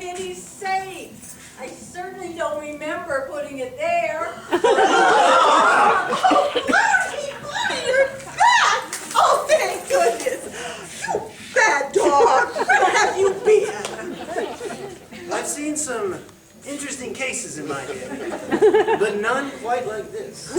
Penny's safe. I certainly don't remember putting it there. You're back! Oh, thank goodness! You bad dog! Where have you been? I've seen some interesting cases in my day, but none quite like this.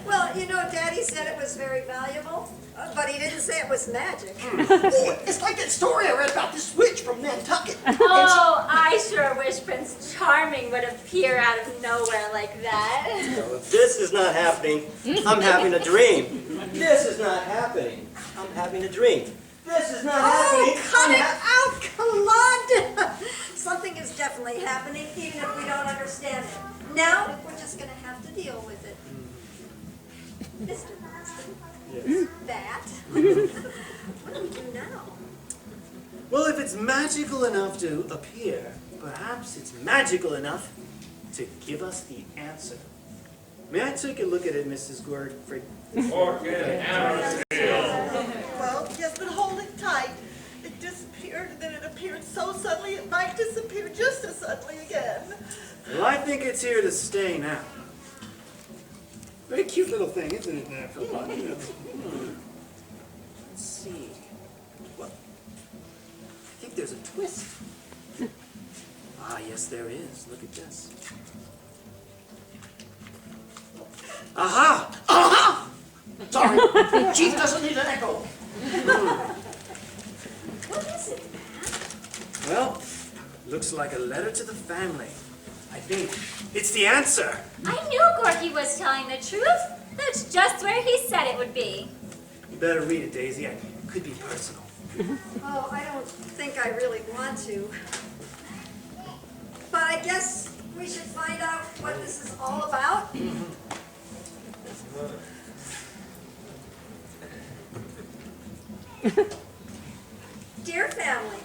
Well, you know, Daddy said it was very valuable, but he didn't say it was magic. Oh, it's like that story I read about this witch from Nantucket. Oh, I sure wish Prince Charming would appear out of nowhere like that. Well, if this is not happening, I'm having a dream. This is not happening. I'm having a dream. This is not happening. Cut it out, Claude! Something is definitely happening, even if we don't understand it. Now, we're just going to have to deal with it. Mr. Monson, that. What do we do now? Well, if it's magical enough to appear, perhaps it's magical enough to give us the answer. May I take a look at it, Mrs. Gordfrey? Orchid and Well, yes, but hold it tight. It disappeared, and then it appeared so suddenly it might disappear just as suddenly again. Well, I think it's here to stay now. Very cute little thing, isn't it, there for fun? Let's see. Well, I think there's a twist. Ah, yes, there is. Look at this. Aha! Aha! Sorry, Chief doesn't need an echo. What is it, Matt? Well, looks like a letter to the family. I think it's the answer. I knew Gorky was telling the truth. That's just where he said it would be. You better read it, Daisy. It could be personal. Oh, I don't think I really want to. But I guess we should find out what this is all about. Dear family,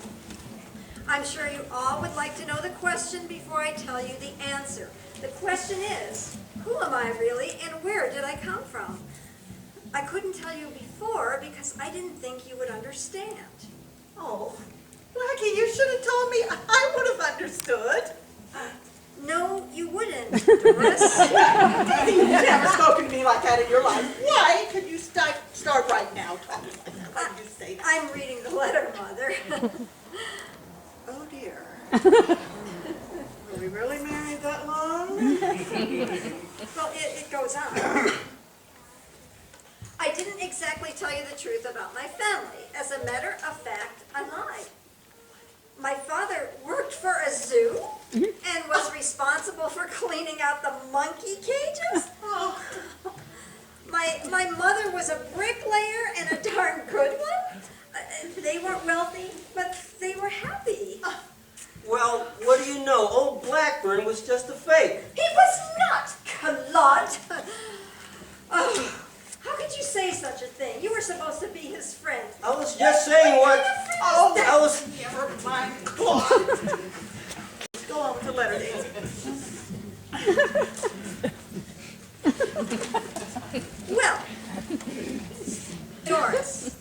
I'm sure you all would like to know the question before I tell you the answer. The question is, who am I really and where did I come from? I couldn't tell you before because I didn't think you would understand. Oh, Blackie, you should have told me. I would have understood. No, you wouldn't, Doris. You've never spoken to me like that in your life. Why could you start right now talking like that? Why did you say that? I'm reading the letter, Mother. Oh, dear. Were we really married that long? Well, it goes on. I didn't exactly tell you the truth about my family. As a matter of fact, I lied. My father worked for a zoo and was responsible for cleaning out the monkey cages. Oh, My mother was a bricklayer and a darn good one. They weren't wealthy, but they were happy. Well, what do you know? Old Blackburn was just a fake. He was not, Claude. Oh, how could you say such a thing? You were supposed to be his friend. I was just saying what... oh, I was... never mind. Claude. Go on with the letter, Daisy. Well, Doris,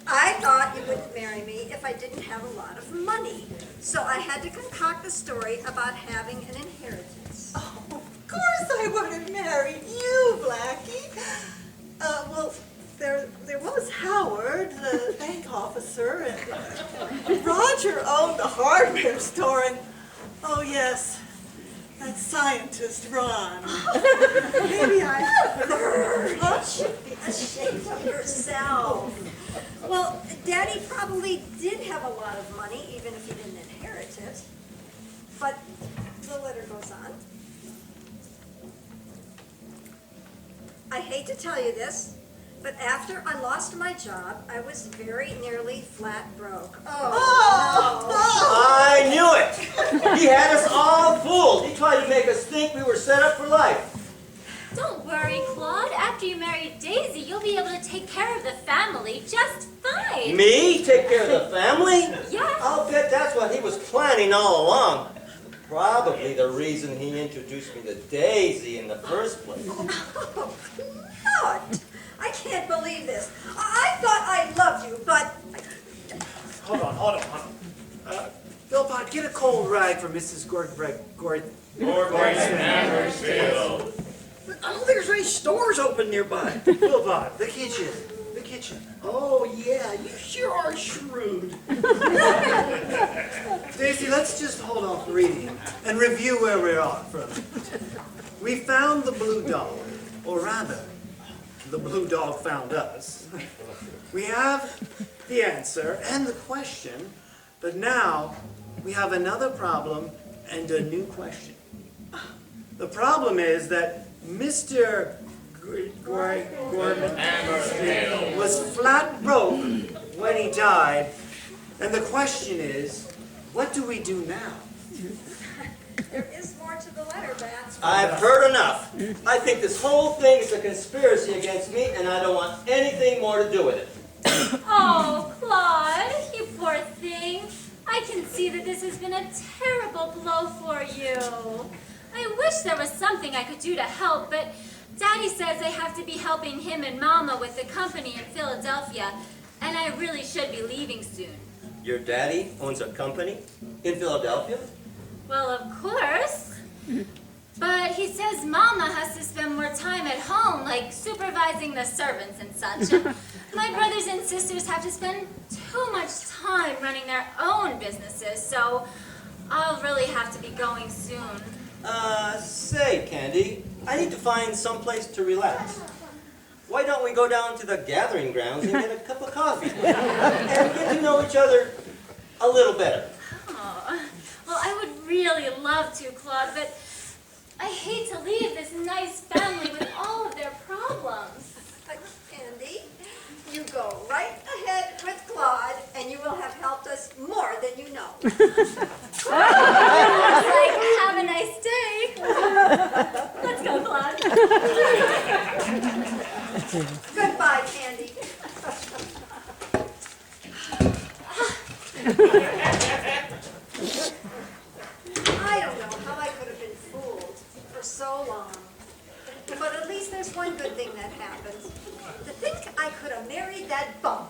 I thought you wouldn't marry me if I didn't have a lot of money. So I had to concoct a story about having an inheritance. Oh, of course I would have married you, Blackie. Well, there was Howard, the bank officer, and Roger owned a hardware store, and, oh yes, that scientist, Ron. Maybe I... You should be ashamed of yourself. Well, Daddy probably did have a lot of money, even if he didn't inherit it. But the letter goes on. I hate to tell you this, but after I lost my job, I was very nearly flat broke. Oh, no. I knew it! He had us all fooled. He tried to make us think we were set up for life. Don't worry, Claude. After you marry Daisy, you'll be able to take care of the family just fine. Me? Take care of the family? Yes. I'll bet that's what he was planning all along. Probably the reason he introduced me to Daisy in the first place. Oh, Claude, I can't believe this. I thought I loved you, but... Hold on. Philip, Philpot, get a cold rag for Mrs. Morgan Hammersfield. I don't think there's any stores open nearby. Philpot, the kitchen. The kitchen. Oh, yeah, you sure are shrewd. Daisy, let's just hold off reading and review where we are for a minute. We found the blue dog, or rather, the blue dog found us. We have the answer and the question, but now we have another problem and a new question. The problem is that Mr. Gordon Hammersfield. was flat broke when he died, and the question is, what do we do now? There is more to the letter, Bat. I've heard enough. I think this whole thing is a conspiracy against me, and I don't want anything more to do with it. Oh, Claude, you poor thing. I can see that this has been a terrible blow for you. I wish there was something I could do to help, but Daddy says I have to be helping him and Mama with the company in Philadelphia, and I really should be leaving soon. Your daddy owns a company in Philadelphia? Well, of course. But he says Mama has to spend more time at home, like supervising the servants and such. And my brothers and sisters have to spend too much time running their own businesses, so I'll really have to be going soon. Say, Candy, I need to find some place to relax. Why don't we go down to the gathering grounds and get a cup of coffee and get to know each other a little better? Oh, well, I would really love to, Claude, but I hate to leave this nice family with all of their problems. Candy, you go right ahead with Claude, and you will have helped us more than you know. Looks like have a nice day. Let's go, Claude. Goodbye, Candy. I don't know how I could have been fooled for so long. But at least there's one good thing that happened. To think I could have married that bum.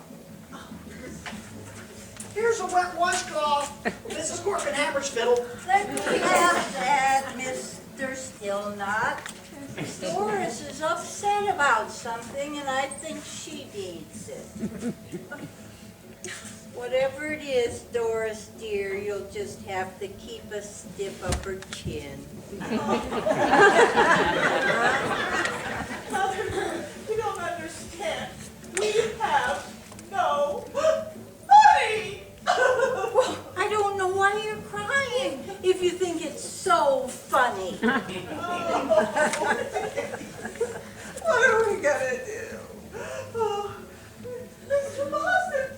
Here's a wet washcloth. Mrs. Gordon Hammersfield. Let me have that, Mr. Stillknot. Doris is upset about something, and I think she needs it. Whatever it is, Doris dear, you'll just have to keep a stiff upper chin. Mother, you don't understand. We have no money. Well, I don't know why you're crying if you think it's so funny. What are we gonna do? Oh, Mr. Boston,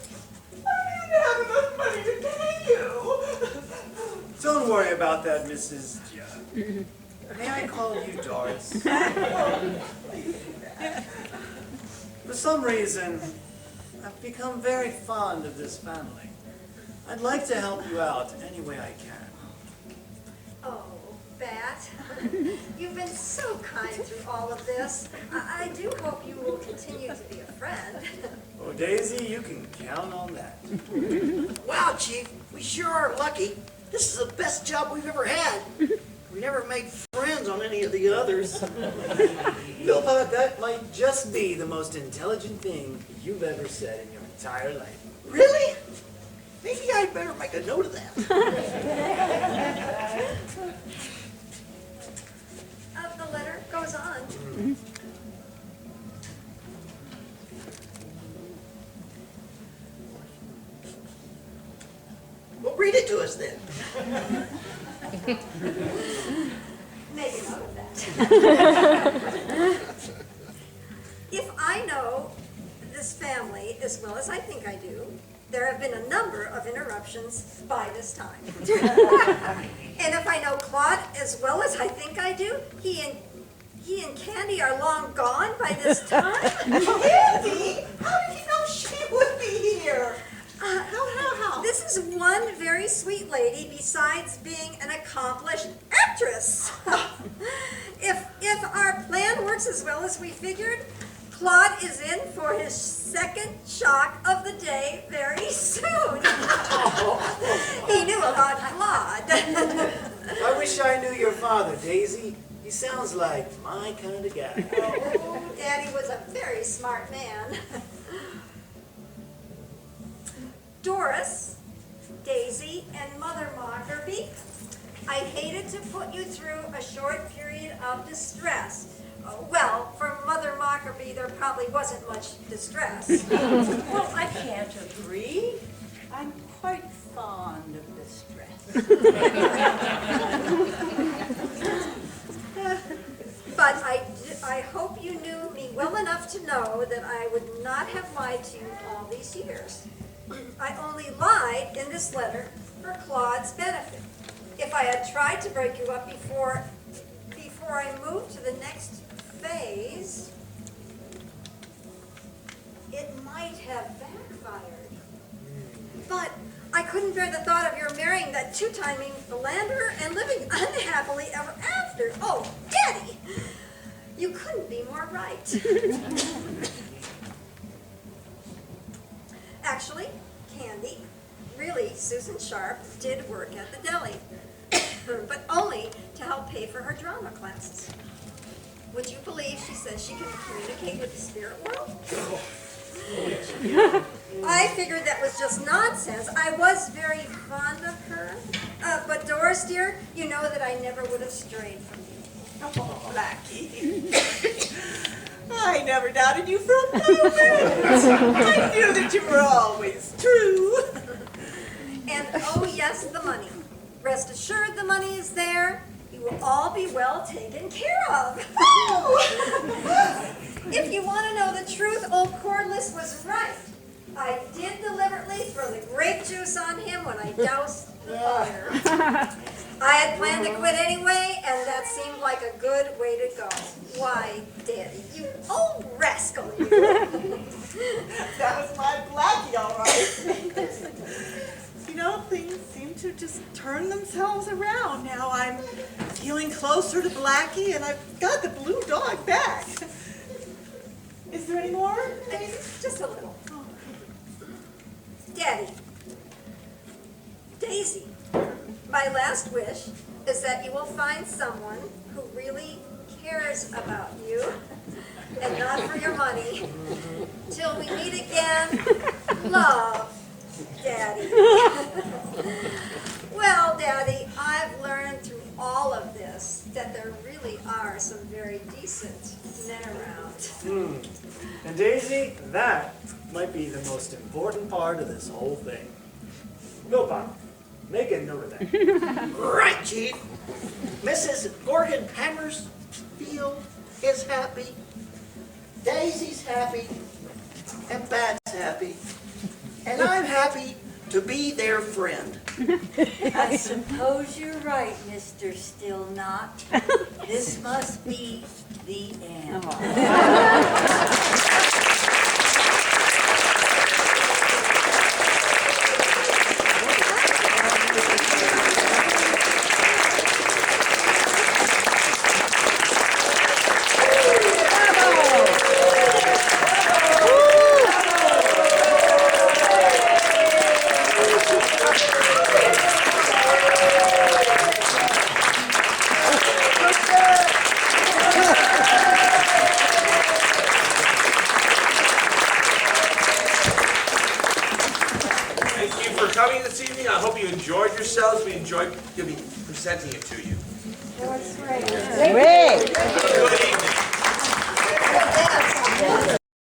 I don't have enough money to pay you. Don't worry about that, Mrs. Judd. May I call you Doris? For some reason, I've become very fond of this family. I'd like to help you out any way I can. Oh, Bat, you've been so kind through all of this. I do hope you will continue to be a friend. Oh, Daisy, you can count on that. Wow, Chief, we sure are lucky. This is the best job we've ever had. We never made friends on any of the others. Philpot, that might just be the most intelligent thing you've ever said in your entire life. Really? Maybe I'd better make a note of that. The letter goes on. Well, read it to us then. Make a note of that. If I know this family as well as I think I do, there have been a number of interruptions by this time. And if I know Claude as well as I think I do, he and Candy are long gone by this time. Candy, how did you know she would be here? How? This is one very sweet lady besides being an accomplished actress. If our plan works as well as we figured, Claude is in for his second shock of the day very soon. He knew about Claude. I wish I knew your father, Daisy. He sounds like my kind of guy. Oh, Daddy was a very smart man. Doris, Daisy, and Mother Mockerby, I hated to put you through a short period of distress. Well, for Mother Mockerby, there probably wasn't much distress. Well, I can't agree. I'm quite fond of distress. But I hope you knew me well enough to know that I would not have lied to you all these years. I only lied in this letter for Claude's benefit. If I had tried to break you up before I moved to the next phase, it might have backfired. But I couldn't bear the thought of your marrying that two-timing philanderer and living unhappily ever after. Oh, Daddy, you couldn't be more right. Actually, Candy, really, Susan Sharp did work at the deli, but only to help pay for her drama classes. Would you believe she says she can communicate with the spirit world? I figured that was just nonsense. I was very fond of her. But Doris, dear, you know that I never would have strayed from you. Oh, Blackie. I never doubted you for a moment. I knew that you were always true. And oh yes, the money. Rest assured the money is there. You will all be well taken care of. If you want to know the truth, old Cordless was right. I did deliberately throw the grape juice on him when I doused the fire. I had planned to quit anyway, and that seemed like a good way to go. Why, Daddy, you old rascal, you. That was my Blackie, all right. You know, things seem to just turn themselves around. Now I'm feeling closer to Blackie, and I've got the blue dog back. Is there any more? Just a little. Daddy, Daisy, my last wish is that you will find someone who really cares about you and not for your money. Till we meet again, love, Daddy. Well, Daddy, I've learned through all of this that there really are some very decent men around. And Daisy, that might be the most important part of this whole thing. Go, Pop. Make a note of that. Right, Chief. Mrs. Morgan Hammersfield is happy. Daisy's happy. And Pat's happy. And I'm happy to be their friend. I suppose you're right, Mr. Stillknot. This must be the end. Thank you for coming this evening. I hope you enjoyed yourselves. We enjoyed presenting it to you.